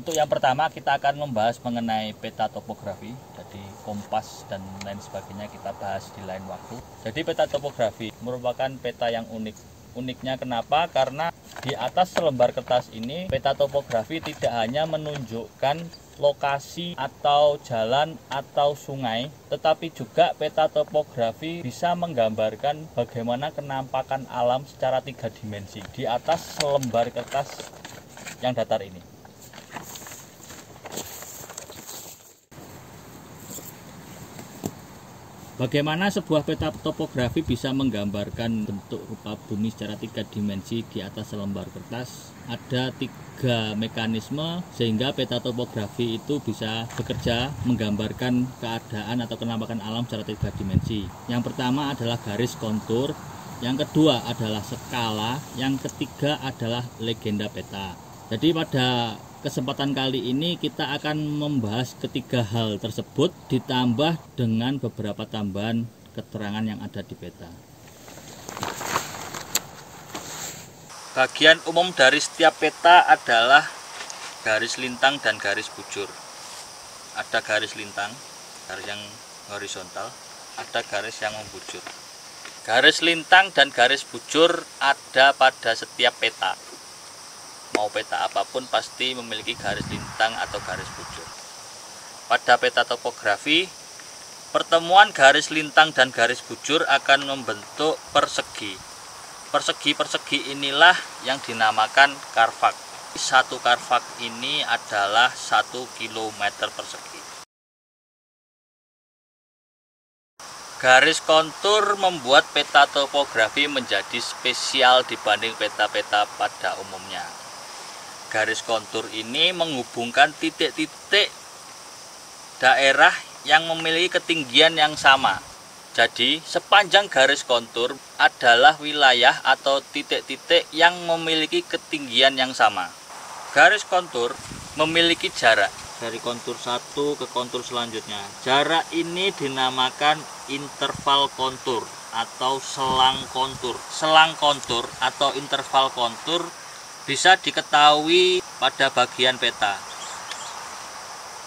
Untuk yang pertama kita akan membahas mengenai peta topografi. Jadi kompas dan lain sebagainya kita bahas di lain waktu. Jadi peta topografi merupakan peta yang unik. Uniknya kenapa? Karena di atas selembar kertas ini peta topografi tidak hanya menunjukkan lokasi atau jalan atau sungai, tetapi juga peta topografi bisa menggambarkan bagaimana kenampakan alam secara 3 dimensi di atas selembar kertas yang datar ini. Bagaimana sebuah peta topografi bisa menggambarkan bentuk rupa bumi secara 3 dimensi di atas selembar kertas? Ada 3 mekanisme sehingga peta topografi itu bisa bekerja menggambarkan keadaan atau kenampakan alam secara 3 dimensi. Yang pertama adalah garis kontur, yang kedua adalah skala, yang ketiga adalah legenda peta. Jadi pada kesempatan kali ini kita akan membahas ketiga hal tersebut ditambah dengan beberapa tambahan keterangan yang ada di peta. Bagian umum dari setiap peta adalah garis lintang dan garis bujur. Ada garis lintang, garis yang horizontal, ada garis yang membujur. Garis lintang dan garis bujur ada pada setiap peta. Mau peta apapun pasti memiliki garis lintang atau garis bujur. Pada peta topografi, pertemuan garis lintang dan garis bujur akan membentuk persegi. Persegi-persegi inilah yang dinamakan karvak. Satu karvak ini adalah 1 km persegi. Garis kontur membuat peta topografi menjadi spesial dibanding peta-peta pada umumnya. Garis kontur ini menghubungkan titik-titik daerah yang memiliki ketinggian yang sama. Jadi, sepanjang garis kontur adalah wilayah atau titik-titik yang memiliki ketinggian yang sama. Garis kontur memiliki jarak dari kontur satu ke kontur selanjutnya. Jarak ini dinamakan interval kontur atau selang kontur. Selang kontur atau interval kontur bisa diketahui pada bagian peta.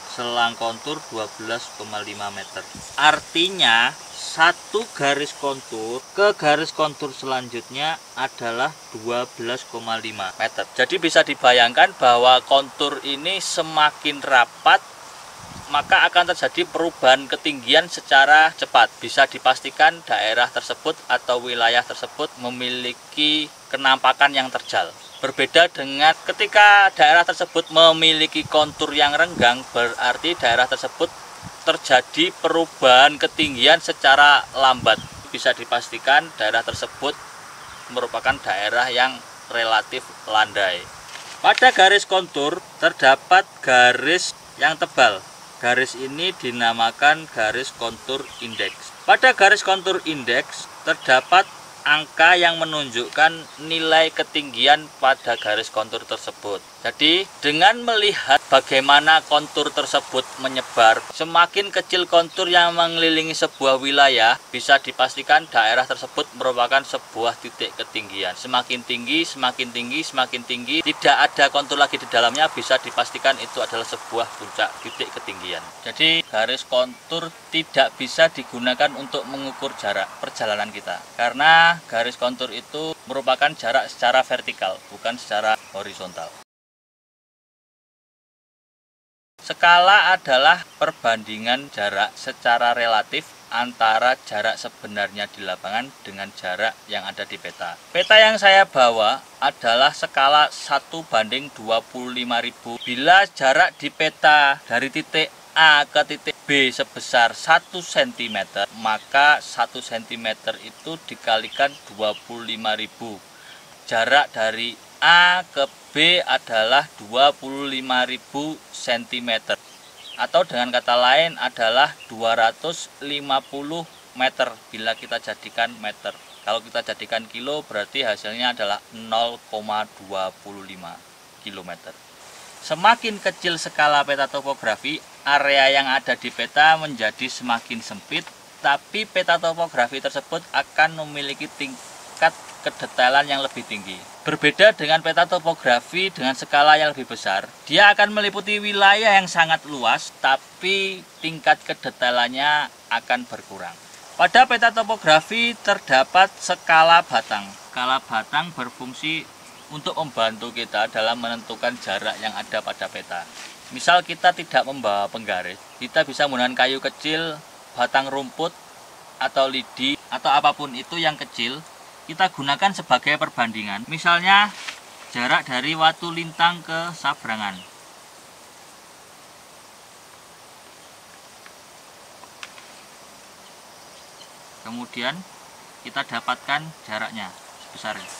Selang kontur 12,5 meter. Artinya satu garis kontur ke garis kontur selanjutnya adalah 12,5 meter. Jadi bisa dibayangkan bahwa kontur ini semakin rapat maka akan terjadi perubahan ketinggian secara cepat. Bisa dipastikan daerah tersebut atau wilayah tersebut memiliki kenampakan yang terjal. Berbeda dengan ketika daerah tersebut memiliki kontur yang renggang, berarti daerah tersebut terjadi perubahan ketinggian secara lambat. Bisa dipastikan daerah tersebut merupakan daerah yang relatif landai. Pada garis kontur terdapat garis yang tebal. Garis ini dinamakan garis kontur indeks. Pada garis kontur indeks terdapat angka yang menunjukkan nilai ketinggian pada garis kontur tersebut. Jadi, dengan melihat bagaimana kontur tersebut menyebar, semakin kecil kontur yang mengelilingi sebuah wilayah, bisa dipastikan daerah tersebut merupakan sebuah titik ketinggian. Semakin tinggi, semakin tinggi, semakin tinggi, tidak ada kontur lagi di dalamnya, bisa dipastikan itu adalah sebuah puncak titik ketinggian. Jadi, garis kontur tidak bisa digunakan untuk mengukur jarak perjalanan kita, karena garis kontur itu merupakan jarak secara vertikal, bukan secara horizontal. Skala adalah perbandingan jarak secara relatif antara jarak sebenarnya di lapangan dengan jarak yang ada di peta. Peta yang saya bawa adalah skala 1:25.000. Bila jarak di peta dari titik A ke titik B sebesar 1 cm, maka 1 cm itu dikalikan 25.000. Jarak dari A ke B adalah 25.000 cm. Atau dengan kata lain adalah 250 meter bila kita jadikan meter. Kalau kita jadikan kilo berarti hasilnya adalah 0,25 km. Semakin kecil skala peta topografi, area yang ada di peta menjadi semakin sempit, tapi peta topografi tersebut akan memiliki tingkat kedetailan yang lebih tinggi. Berbeda dengan peta topografi dengan skala yang lebih besar, dia akan meliputi wilayah yang sangat luas, tapi tingkat kedetailannya akan berkurang. Pada peta topografi terdapat skala batang. Skala batang berfungsi untuk membantu kita dalam menentukan jarak yang ada pada peta. Misal kita tidak membawa penggaris, kita bisa menggunakan kayu kecil, batang rumput, atau lidi, atau apapun itu yang kecil, kita gunakan sebagai perbandingan. Misalnya jarak dari Watu Lintang ke Sabrangan. Kemudian kita dapatkan jaraknya sebesar ini.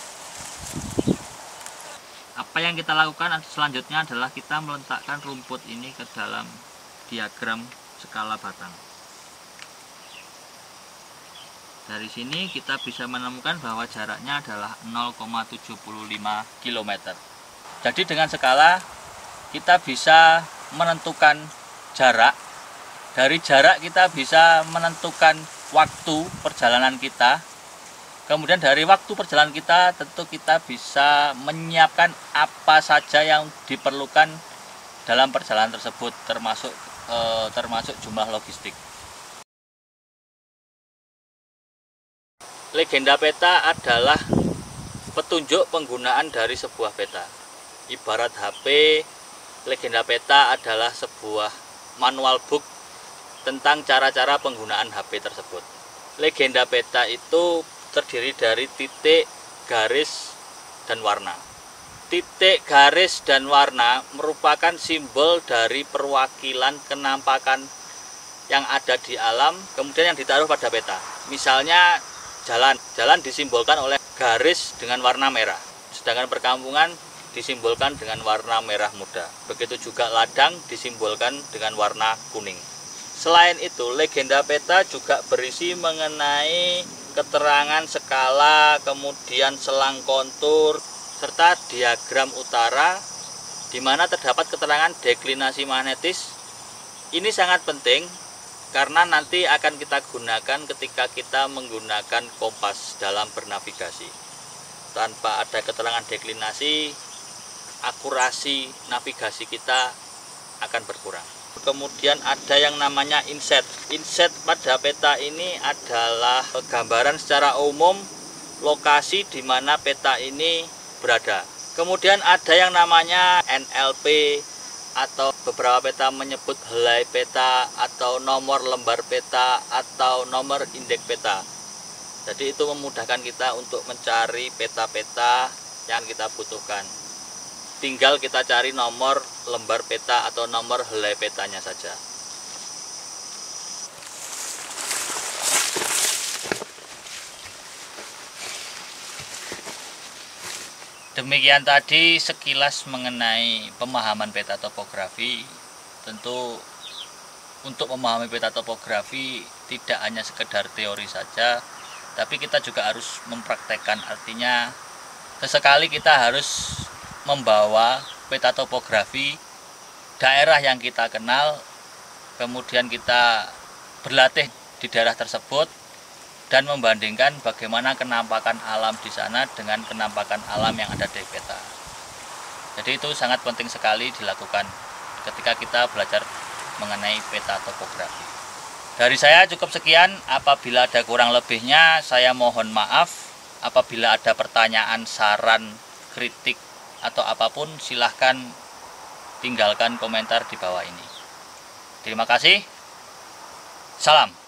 Apa yang kita lakukan selanjutnya adalah kita meletakkan rumput ini ke dalam diagram skala batang. Dari sini kita bisa menemukan bahwa jaraknya adalah 0,75 km. Jadi dengan skala kita bisa menentukan jarak. Dari jarak kita bisa menentukan waktu perjalanan kita. Kemudian dari waktu perjalanan kita tentu kita bisa menyiapkan apa saja yang diperlukan dalam perjalanan tersebut, termasuk jumlah logistik. Legenda peta adalah petunjuk penggunaan dari sebuah peta. Ibarat HP, legenda peta adalah sebuah manual book tentang cara-cara penggunaan HP tersebut. Legenda peta itu terdiri dari titik, garis, dan warna. Titik, garis, dan warna merupakan simbol dari perwakilan kenampakan yang ada di alam, kemudian yang ditaruh pada peta. Misalnya jalan disimbolkan oleh garis dengan warna merah, sedangkan perkampungan disimbolkan dengan warna merah muda. Begitu juga ladang disimbolkan dengan warna kuning. Selain itu, legenda peta juga berisi mengenai keterangan skala, kemudian selang kontur, serta diagram utara, di mana terdapat keterangan deklinasi magnetis. Ini sangat penting karena nanti akan kita gunakan ketika kita menggunakan kompas dalam bernavigasi. Tanpa ada keterangan deklinasi, akurasi navigasi kita akan berkurang. Kemudian ada yang namanya inset. Inset pada peta ini adalah gambaran secara umum lokasi di mana peta ini berada. Kemudian ada yang namanya NLP, atau beberapa peta menyebut helai peta, atau nomor lembar peta, atau nomor indeks peta. Jadi itu memudahkan kita untuk mencari peta-peta yang kita butuhkan. Tinggal kita cari nomor lembar peta atau nomor helai petanya saja. Demikian tadi sekilas mengenai pemahaman peta topografi. Tentu untuk memahami peta topografi tidak hanya sekedar teori saja, tapi kita juga harus mempraktekkan. Artinya sesekali kita harus membawa peta topografi daerah yang kita kenal, kemudian kita berlatih di daerah tersebut dan membandingkan bagaimana kenampakan alam di sana dengan kenampakan alam yang ada di peta. Jadi itu sangat penting sekali dilakukan ketika kita belajar mengenai peta topografi. Dari saya cukup sekian. Apabila ada kurang lebihnya saya mohon maaf. Apabila ada pertanyaan, saran, kritik, atau apapun silahkan tinggalkan komentar di bawah ini. Terima kasih. Salam.